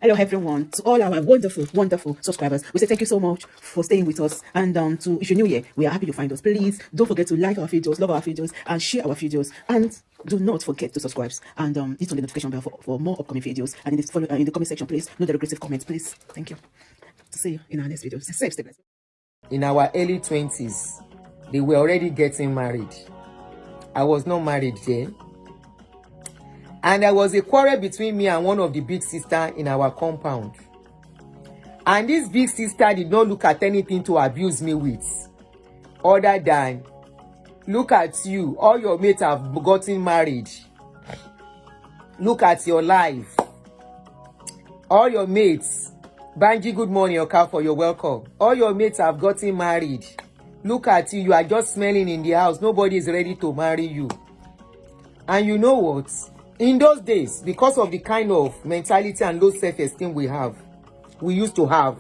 Hello everyone, to all our wonderful subscribers. We say thank you so much for staying with us. And if you're new here, we are happy to find us. Please don't forget to like our videos, love our videos, and share our videos. And do not forget to subscribe and hit on the notification bell for more upcoming videos. And in the comment section, please note the regressive comments, please. Thank you. To see you in our next video. Stay blessed. In our early 20s, they were already getting married. I was not married then. And there was a quarrel between me and one of the big sisters in our compound. And this big sister did not look at anything to abuse me with, other than, look at you, all your mates have gotten married. Look at your life. All your mates, Banji, good morning, Okafor, you're welcome. All your mates have gotten married. Look at you, you are just smelling in the house. Nobody is ready to marry you. And you know what? In those days, because of the kind of mentality and low self-esteem we used to have,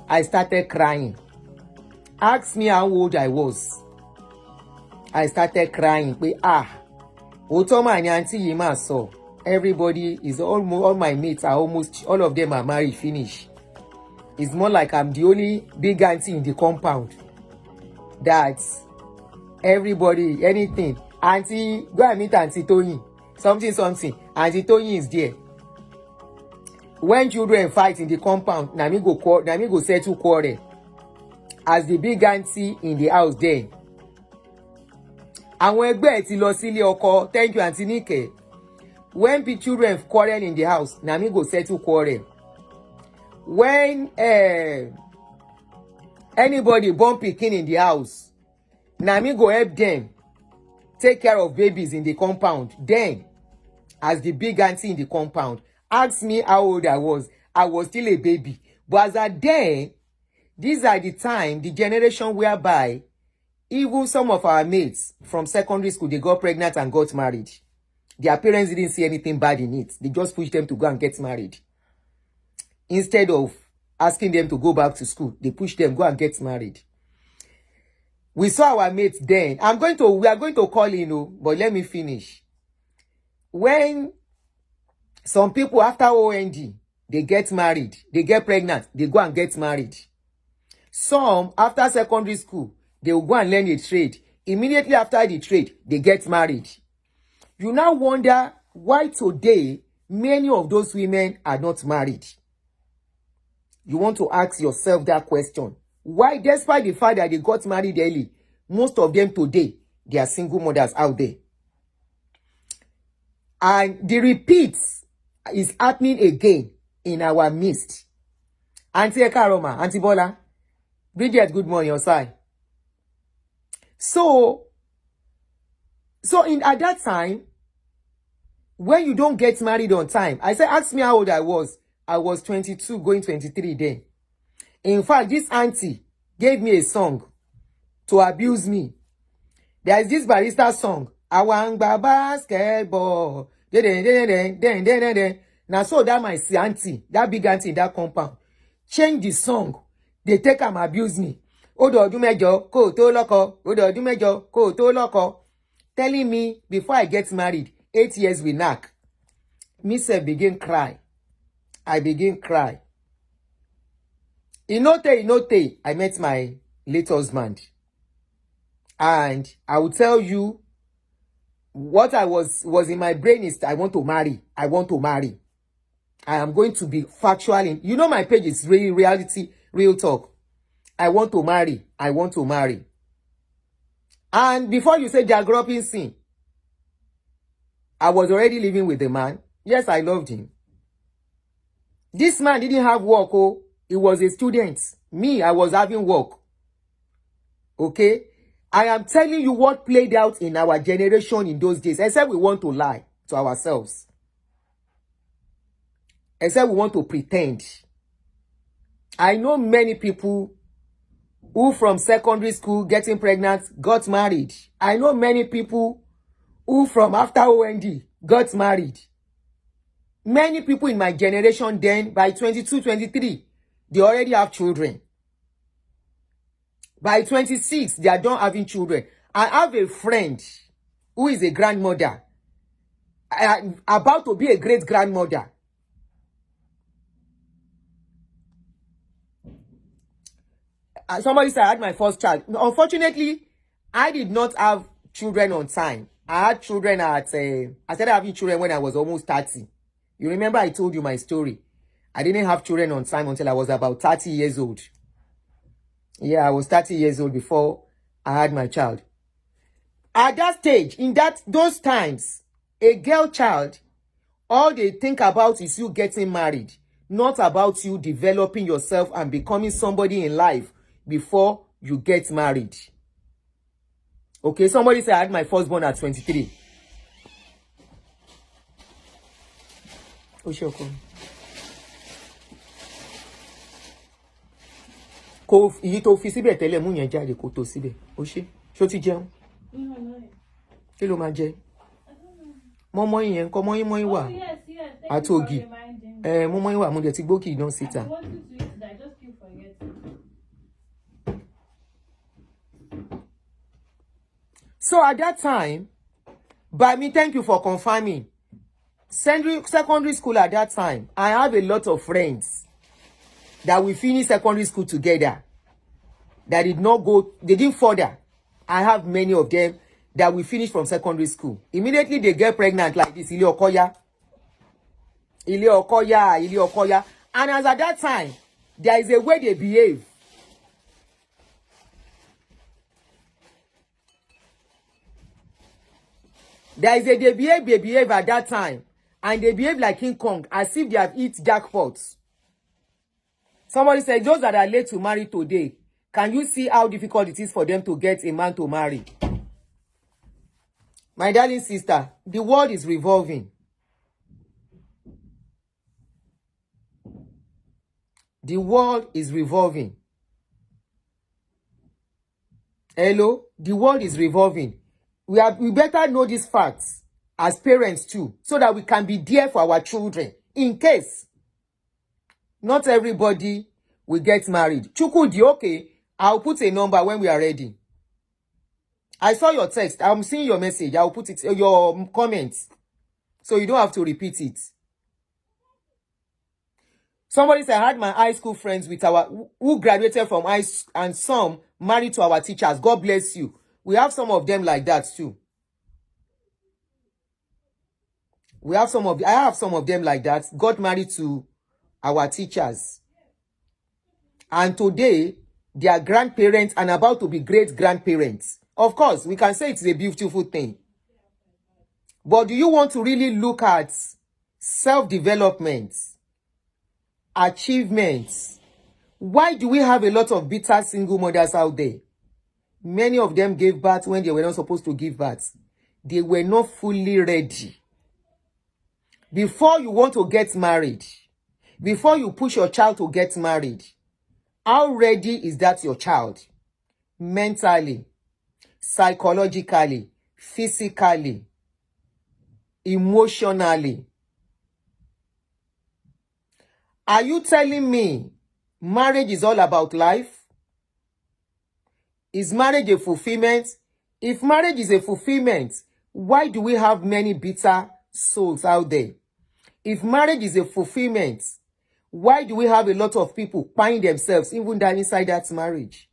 I started crying. Ask me how old I was. I started crying. Otoma and Aunty Yima saw. Everybody is almost, all my mates are almost, all of them are married, finished. It's more like I'm the only big auntie in the compound. That everybody, anything. Auntie, go and meet Auntie Tony. Something. Auntie Tony is there. When children fight in the compound, Nami go settle quarrel. As the big auntie in the house there. And when ti lọ sílé ọkọ, thank you Auntie Nike. When the children quarrel in the house, Nami go settle quarrel. When anybody born pikin in the house, Nami go help them take care of babies in the compound. Then, as the big auntie in the compound, ask me how old I was still a baby. But as at then, these are the time, the generation whereby even some of our mates from secondary school, they got pregnant and got married. Their parents didn't see anything bad in it. They just pushed them to go and get married. Instead of asking them to go back to school, they pushed them, go and get married. We saw our mates then. We are going to call in, but let me finish. When some people after OND, they get married, they get pregnant, they go and get married. Some after secondary school, they will go and learn a trade. Immediately after the trade, they get married. You now wonder why today many of those women are not married. You want to ask yourself that question. Why, despite the fact that they got married early, most of them today, they are single mothers out there. And the repeat is happening again in our midst. Auntie Ekaroma, Auntie Bola, Bridget, good morning, your side. So at that time, when you don't get married on time, I said, ask me how old I was. I was 22, going 23 then. In fact, this auntie gave me a song to abuse me. There is this barista song. Awangba basketball. Now so that my auntie, that big auntie in that compound, change the song. They take and abuse me. Odo ọdún mẹ́jọ, kó tó lọ́kọ. Odo ọdún mẹ́jọ, kó tó lọ́kọ. Telling me before I get married, 8 years we knack. Me say begin cry. I begin cry. Inote, I met my late husband. And I will tell you what I was in my brain is I want to marry. I am going to be factual. You know my page is really reality, real talk. I want to marry. And before you say they are groping sin, I was already living with the man. Yes, I loved him. This man didn't have work. Oh, he was a student. Me, I was having work. Okay? I am telling you what played out in our generation in those days. Except we want to lie to ourselves. Except we want to pretend. I know many people who from secondary school getting pregnant got married. I know many people who from after OND got married. Many people in my generation then, by 22, 23, they already have children. By 26, they are done having children. I have a friend who is a grandmother, about to be a great grandmother. somebody said I had my first child. Unfortunately, I did not have children on time. I had children at, I started having children when I was almost 30. You remember I told you my story. I didn't have children on time until I was about 30 years old. Yeah, I was 30 years old before I had my child. At that stage, in those times, a girl child, all they think about is you getting married, not about you developing yourself and becoming somebody in life before you get married. Okay, somebody said I had my firstborn at 23. Oshoko. Kò èyí tó fi síbẹ̀ tẹ́lẹ̀ mú yẹn jáde kó tó síbẹ̀. Ó ṣé. Ṣó ti jẹun? Kí ló máa jẹ? Mọ́mọ́yìn yẹn ńkọ́, mọ́yìn wà. Àti ògì. Mọ́mọ́yìn wà, mo dẹ̀ ti gbókì náà síta. So at that time, by me, thank you for confirming. Secondary school at that time, I have a lot of friends that we finished secondary school together. That did not go, they didn't further. I have many of them that we finished from secondary school. Immediately they get pregnant like this. Ile Okoya. And as at that time, there is a way they behave. There is a they behave at that time. And they behave like King Kong, as if they have eat jackpots. Somebody said, those that are late to marry today, can you see how difficult it is for them to get a man to marry? My darling sister, the world is revolving. The world is revolving. Hello? The world is revolving. We better know these facts as parents too, so that we can be there for our children in case not everybody will get married. Chukudi, okay, I'll put a number when we are ready. I saw your text. I'm seeing your message. I'll put it, your comments, so you don't have to repeat it. Somebody said, I had my high school friends with who graduated from high school and some married to our teachers. God bless you. We have some of them like that too. I have some of them like that. Got married to our teachers. And today, they are grandparents and about to be great-grandparents. Of course, we can say it's a beautiful thing. But do you want to really look at self-development, achievements? Why do we have a lot of bitter single mothers out there? Many of them gave birth when they were not supposed to give birth. They were not fully ready. Before you want to get married, before you push your child to get married, how ready is that your child? Mentally, psychologically, physically, emotionally. Are you telling me marriage is all about life? Is marriage a fulfillment? If marriage is a fulfillment, why do we have many bitter souls out there? If marriage is a fulfillment, why do we have a lot of people buying themselves even that inside that marriage?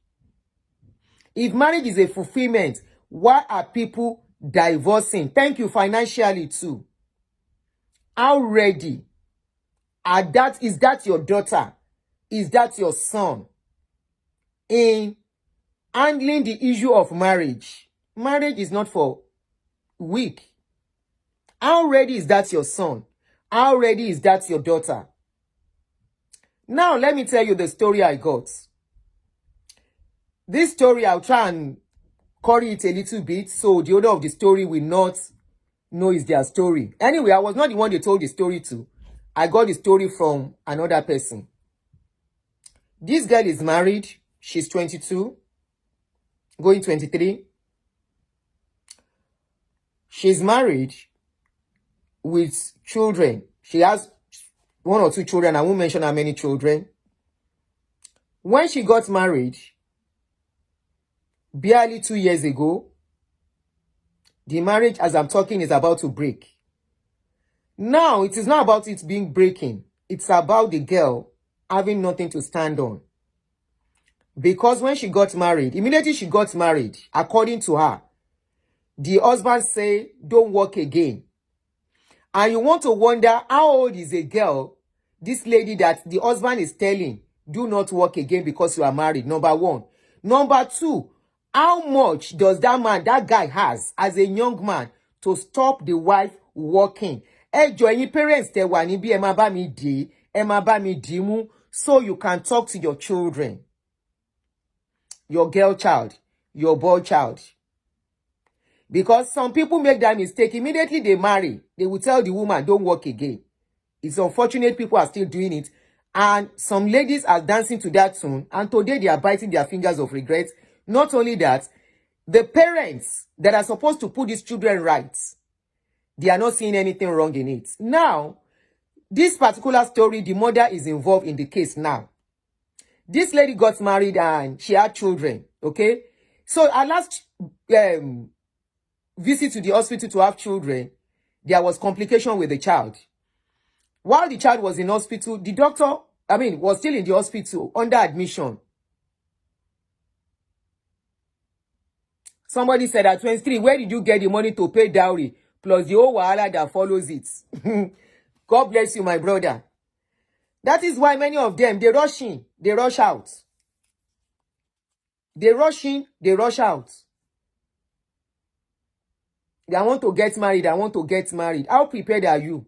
If marriage is a fulfillment, why are people divorcing? Thank you financially too. How ready is that your daughter? Is that your son? In handling the issue of marriage. Marriage is not for weak. How ready is that your son? How ready is that your daughter? Now, let me tell you the story I got. This story, I'll try and curry it a little bit so the owner of the story will not know it's their story. Anyway, I was not the one they told the story to. I got the story from another person. This girl is married. She's 22, going 23. She's married with children. She has 1 or 2 children. I won't mention how many children. When she got married, barely 2 years ago, the marriage, as I'm talking, is about to break. Now, it is not about it being breaking. It's about the girl having nothing to stand on. Because when she got married, immediately she got married, according to her, the husband say, don't work again. And you want to wonder, how old is a girl, this lady that the husband is telling, do not work again because you are married, number one. Number two, how much does that guy has as a young man to stop the wife working? Ẹ̀yin parents tẹ́ wà níbí, ẹ má bá mi dì, ẹ má bá mi dì mú, so you can talk to your children, your girl child, your boy child. Because some people make that mistake. Immediately they marry, they will tell the woman, don't work again. It's unfortunate people are still doing it. And some ladies are dancing to that tune. And today they are biting their fingers of regret. Not only that, the parents that are supposed to put these children right, they are not seeing anything wrong in it. Now, this particular story, the mother is involved in the case now. This lady got married and she had children, okay? So our last visit to the hospital to have children, there was complication with the child. While the child was in hospital, the doctor, was still in the hospital under admission. Somebody said at 23, where did you get the money to pay dowry plus the whole wahala that follows it? God bless you, my brother. That is why many of them, they rush in, they rush out. They rush in, they rush out. They want to get married, I want to get married. How prepared are you?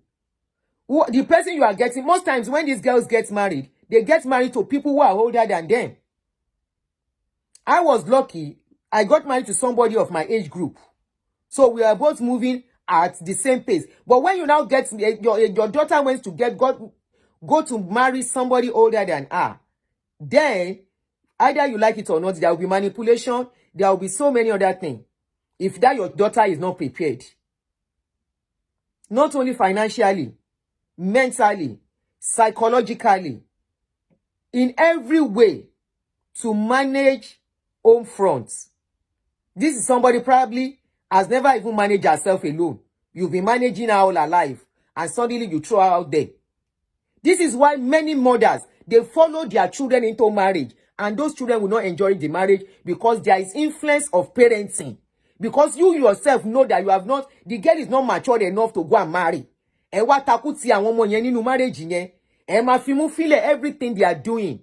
The person you are getting, most times when these girls get married, they get married to people who are older than them. I was lucky, I got married to somebody of my age group. So we are both moving at the same pace. But when you now get, your daughter wants to go to marry somebody older than her, then either you like it or not, there will be manipulation, there will be so many other things. If that your daughter is not prepared, not only financially, mentally, psychologically, in every way to manage home fronts. This is somebody probably has never even managed herself alone. You've been managing her all her life and suddenly you throw her out there. This is why many mothers, they follow their children into marriage and those children will not enjoy the marriage because there is influence of parenting. Because you yourself know that the girl is not mature enough to go and marry. And what takuti and one more marriage in and my fimu feel everything they are doing.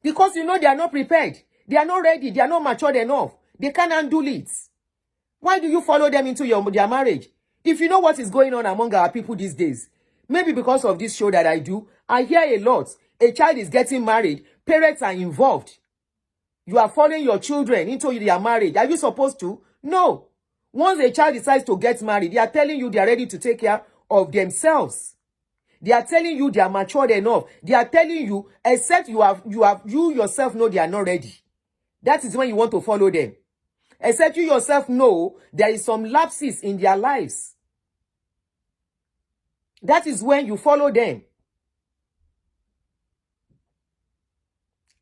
Because you know they are not prepared. They are not ready. They are not matured enough. They can't handle it. Why do you follow them into their marriage? If you know what is going on among our people these days, maybe because of this show that I do, I hear a lot. A child is getting married. Parents are involved. You are following your children into their marriage. Are you supposed to? No. Once a child decides to get married, they are telling you they are ready to take care of themselves. They are telling you they are matured enough. They are telling you, except you yourself know they are not ready. That is when you want to follow them. Except you yourself know there is some lapses in their lives. That is when you follow them.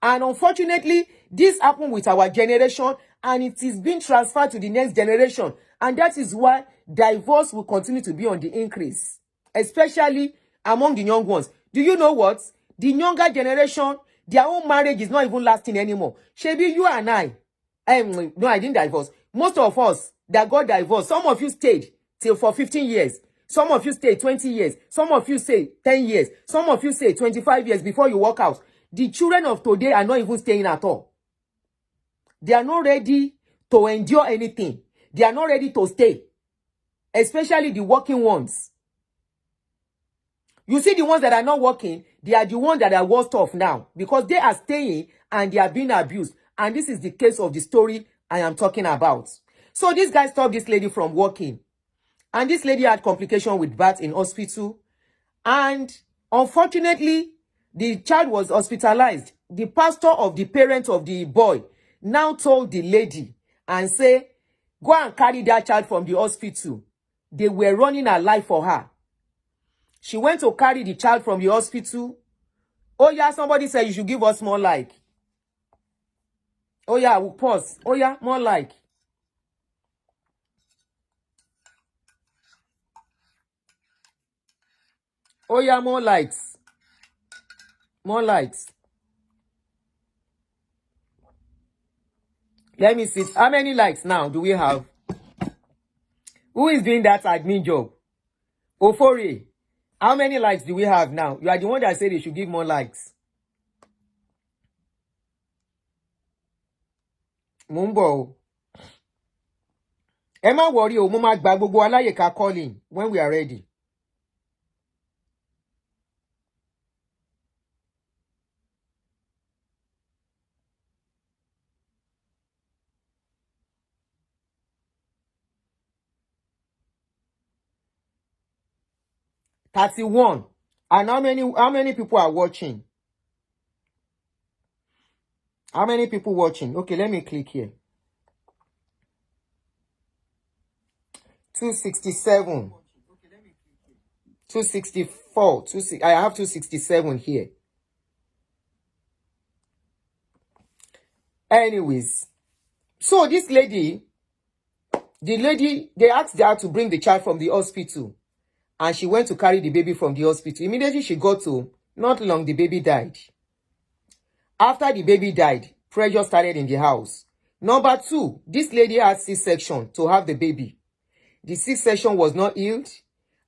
And unfortunately, this happened with our generation and it is being transferred to the next generation. And that is why divorce will continue to be on the increase, especially among the young ones. Do you know what? The younger generation, their own marriage is not even lasting anymore. Shebi, you and I, no, I didn't divorce. Most of us that got divorced, some of you stayed till for 15 years. Some of you stayed 20 years. Some of you stayed 10 years. Some of you stayed 25 years before you walk out. The children of today are not even staying at all. They are not ready to endure anything. They are not ready to stay. Especially the working ones. You see the ones that are not working, they are the ones that are worst off now. Because they are staying and they are being abused. And this is the case of the story I am talking about. So this guy stopped this lady from working. And this lady had complication with birth in hospital. And unfortunately, the child was hospitalized. The pastor of the parent of the boy now told the lady and say, go and carry that child from the hospital. They were running her life for her. She went to carry the child from the hospital. Oh yeah, somebody said you should give us more like. Oh yeah, we'll pause. Oh yeah, more like. Oh yeah, more likes. More likes. Let me see. How many likes now do we have? Who is doing that admin job? Ofori. How many likes do we have now? You are the one that said they should give more likes. Mumbo. Emma worry o mo ma gba gbogbo alaye ka calling when we are ready. $31. And how many people are watching? How many people watching? Okay, let me click here. 267. 264. I have 267 here. Anyways, so this lady, they asked her to bring the child from the hospital. And she went to carry the baby from the hospital. Immediately she got home, not long the baby died. After the baby died, pressure started in the house. Number 2, this lady had C-section to have the baby. The C-section was not healed,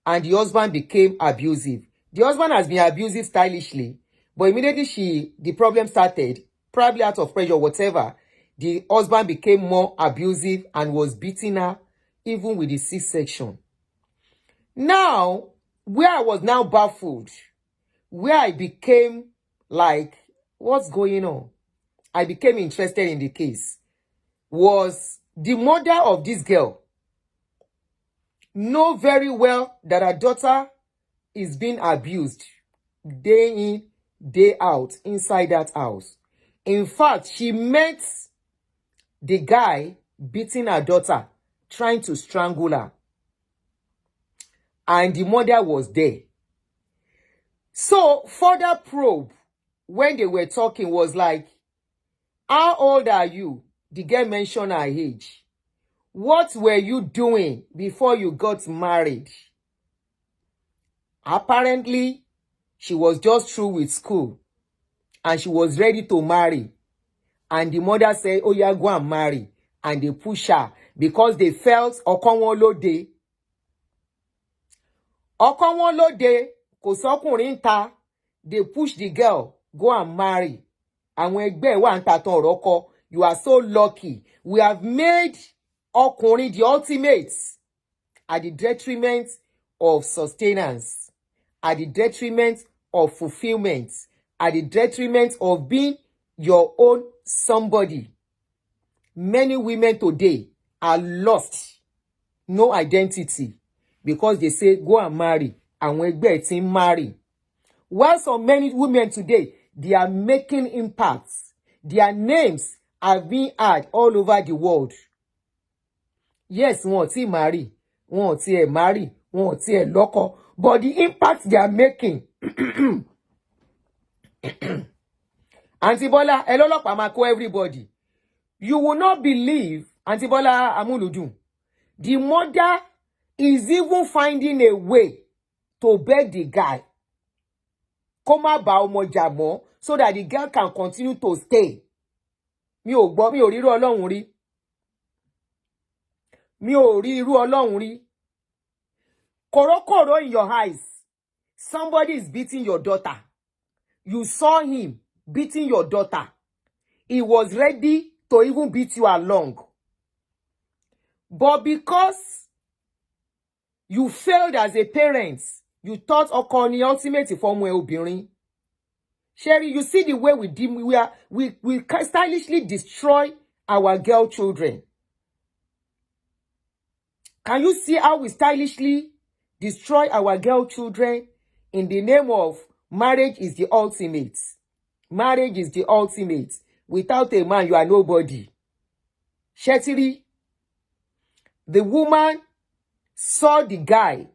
and the husband became abusive. The husband has been abusive stylishly, but immediately the problem started, probably out of pressure, whatever, the husband became more abusive and was beating her, even with the C-section. Now, where I was now baffled, where I became like, what's going on? I became interested in the case, was the mother of this girl know very well that her daughter is being abused day in, day out, inside that house. In fact, she met the guy beating her daughter, trying to strangle her. And the mother was there. So, further probe, when they were talking, was like, how old are you? The girl mentioned her age. What were you doing before you got married? Apparently, she was just through with school. And she was ready to marry. And the mother said, oh yeah, go and marry. And they push her. Because they felt, Okonwolode, kò sọ́kùnrin ńta, they push the girl, go and marry. Àwọn ẹgbẹ́ wà ńta tán ọ̀rọ̀ kọ, you are so lucky. We have made ọkùnrin the ultimate at the detriment of sustenance, at the detriment of fulfillment, at the detriment of being your own somebody. Many women today are lost, no identity, because they say go and marry, and when they marry. While so many women today, they are making impacts. Their names are being heard all over the world. Yes, wọ́n ti marry, wọ́n ti marry, wọ́n ti lọ́kọ, but the impact they are making. Aunty Bola, elolopa ma ko everybody. You will not believe, Aunty Bola Amuludun, the mother is even finding a way to beg the guy, come ba ọmọ jà mọ́, so that the girl can continue to stay. Mi ò rí irú Ọlọ́run rí. Mi ò rí irú Ọlọ́run rí. Korokoro in your eyes. Somebody is beating your daughter. You saw him beating your daughter. He was ready to even beat you along. But because you failed as a parent, you thought Okoni ultimate form where obìnrin. Sherry, you see the way we stylishly destroy our girl children. Can you see how we stylishly destroy our girl children in the name of marriage is the ultimate? Marriage is the ultimate. Without a man, you are nobody. Shetiri, the woman saw the guy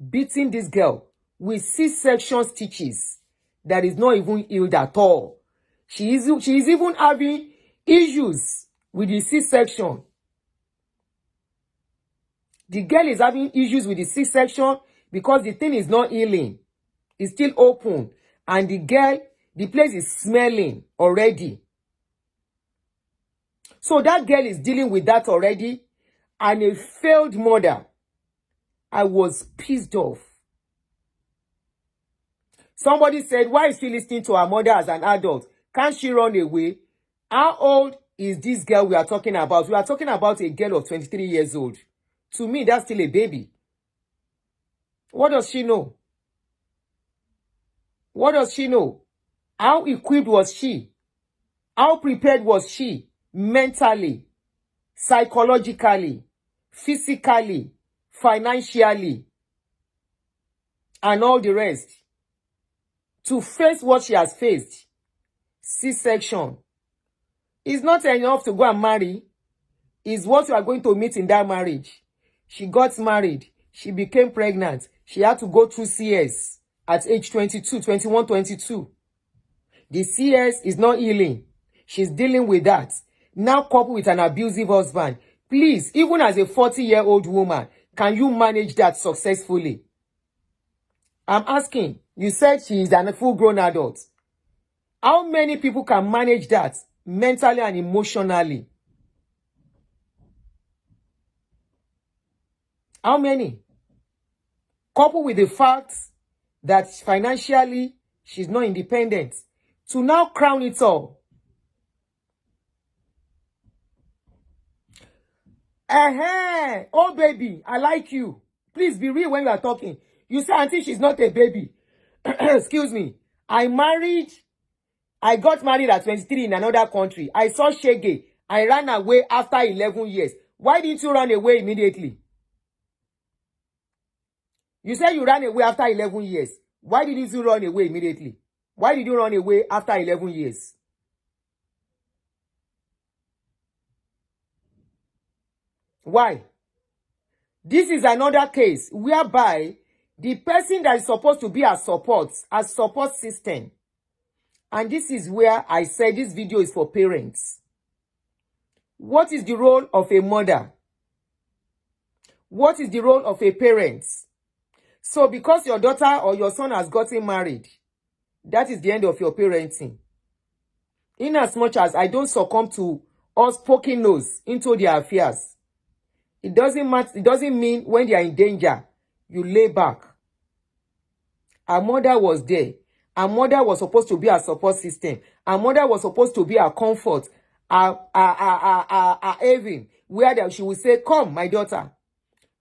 beating this girl with C-section stitches that is not even healed at all. She is even having issues with the C-section. The girl is having issues with the C-section because the thing is not healing. It's still open. And the girl, the place is smelling already. So that girl is dealing with that already, and a failed mother. I was pissed off. Somebody said, why is she listening to her mother as an adult? Can't she run away? How old is this girl we are talking about? We are talking about a girl of 23 years old. To me, that's still a baby. What does she know? What does she know? How equipped was she? How prepared was she? Mentally, psychologically, physically, financially, and all the rest. To face what she has faced. C-section. It's not enough to go and marry. It's what you are going to meet in that marriage. She got married. She became pregnant. She had to go through CS at age 22, 21, 22. The CS is not healing. She's dealing with that. Now coupled with an abusive husband. Please, even as a 40-year-old woman, can you manage that successfully? I'm asking. You said she is a full-grown adult. How many people can manage that mentally and emotionally? How many? Coupled with the fact that financially she's not independent. To now crown it all. Oh baby, I like you. Please be real when you are talking. You say, Aunty, she's not a baby. Excuse me. I got married at 23 in another country. I saw Shege. I ran away after 11 years. Why didn't you run away immediately? You said you ran away after 11 years. Why didn't you run away immediately? Why did you run away after 11 years? Why? This is another case whereby the person that is supposed to be a support system. And this is where I said this video is for parents. What is the role of a mother? What is the role of a parent? So because your daughter or your son has gotten married, that is the end of your parenting. In as much as I don't succumb to us poking nose into their affairs, it doesn't matter. It doesn't mean when they are in danger, you lay back. Our mother was there. Our mother was supposed to be our support system. Our mother was supposed to be our comfort, our haven, where she would say, come, my daughter.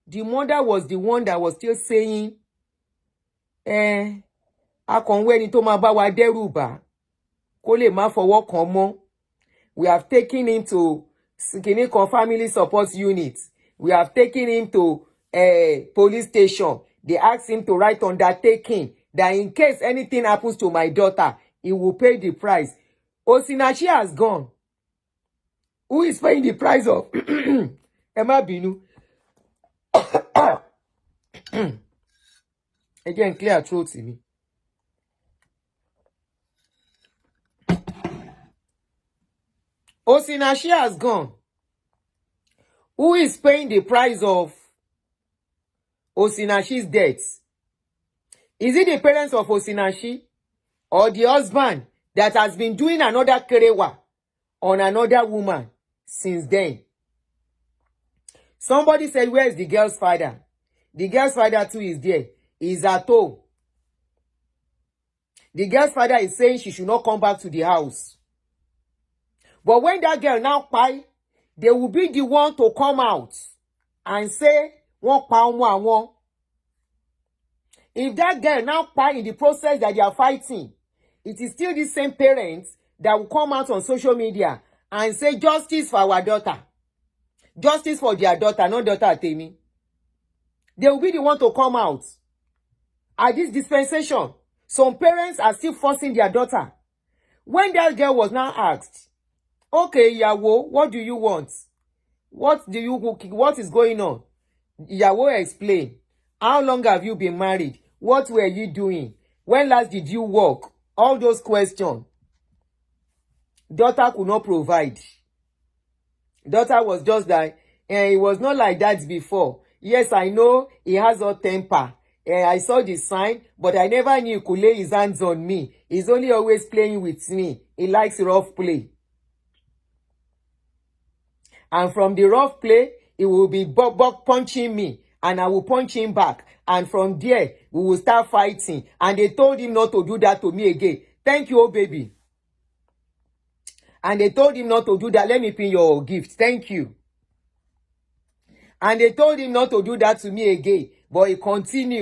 The mother was the one that was still saying, we have taken him to family support unit. We have taken him to a police station. They asked him to write undertaking that in case anything happens to my daughter, he will pay the price. Osinachi has gone. Who is paying the price of Emma Binu? Again, clear throat to me. Osinachi has gone. Who is paying the price of Osinachi's death? Is it the parents of Osinachi or the husband that has been doing another kerewa on another woman since then? Somebody said, where is the girl's father? The girl's father too is there. He's at home. The girl's father is saying she should not come back to the house. But when that girl now cry, they will be the one to come out and say, one. If that girl now cry in the process that they are fighting, it is still the same parents that will come out on social media and say, justice for our daughter. Justice for their daughter, not daughter Atemi. They will be the one to come out. At this dispensation, some parents are still forcing their daughter. When that girl was now asked, okay, Yawo, what do you want? What is going on? Yawo explained. How long have you been married? What were you doing? When last did you work? All those questions. Daughter could not provide. Daughter was just like, it was not like that before. Yes, I know he has a temper. I saw the sign, but I never knew he could lay his hands on me. He's only always playing with me. He likes rough play. And from the rough play, he will be punching me, and I will punch him back. And from there, we will start fighting. And they told him not to do that to me again. Thank you, oh baby. And they told him not to do that. Let me pin your gift. Thank you. And they told him not to do that to me again. But he continued.